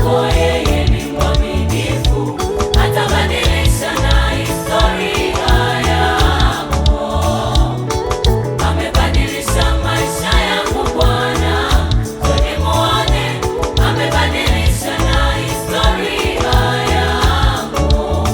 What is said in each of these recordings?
zako, yeye ni mwaminifu, atabadilisha na historia yako. Amebadilisha maisha yangu Bwana, njoni muone, amebadilisha na historia yangu.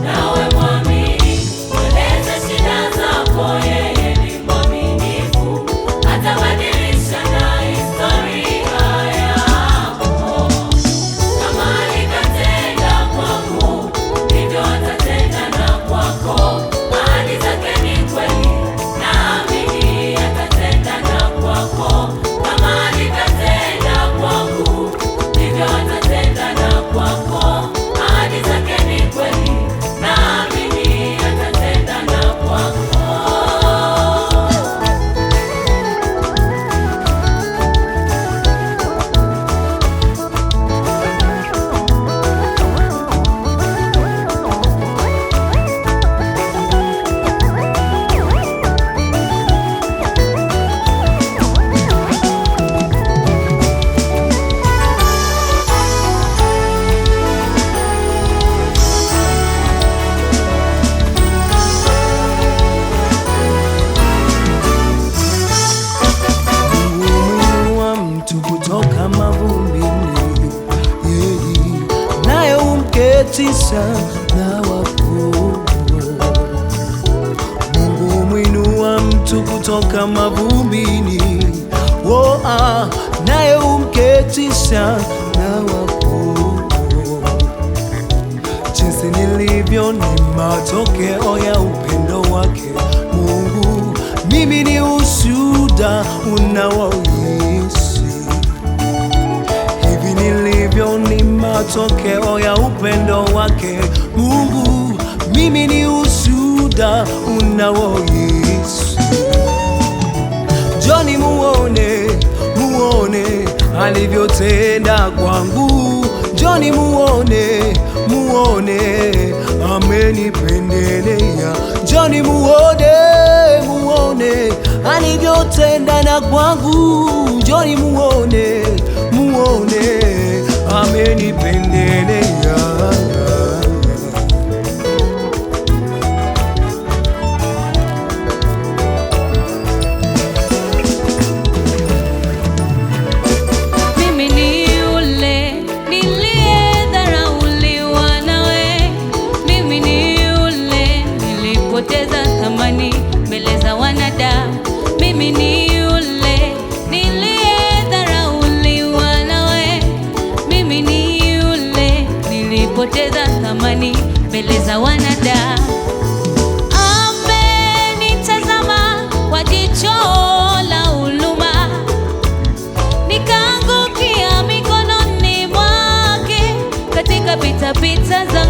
Nawe mwamini, mweleze shida zako, yeye ni mwaminifu, atabadilisha na historia yako. Kama alivyotenda kwangu, ndivyo atatenda na kwako. Ahadi zake ni kweli, naamini atatenda na kwako. Kama alivyotenda kwangu, ndivyo atatenda na kwako. Ahadi zake ni kweli, naamini atatenda na kwako. Umuinua mtu kutoka mavumbini, naye umketisha na wakuu. Mungu humwinua mtu kutoka mavumbini, naye umketisha na wakuu. Jinsi nilivyo ni matokeo ya upendo wake Mungu. Mimi ni ushuhuda unaoishi. Hivi nilivyo ni matokeo ya upendo wake Mungu. Mimi ni ushuhuda unaoishi. Njoni muone, muone alivyotenda kwangu. Njoni muone, muone amenipendelea. Njoni muone, muone alivyotenda na kwangu. Njoni muone, muone amenipendelea. Mimi ni yule niliyedharauliwa nawe. Mimi ni yule nilipoteza thamani mbele za wanadamu. Mimi ni yule niliyedharauliwa nawe. Mimi ni yule nilipoteza thamani mbele za wanadamu. Amenitazama kwa jicho la huruma, nikaangukia mikononi mwake katika pitapita za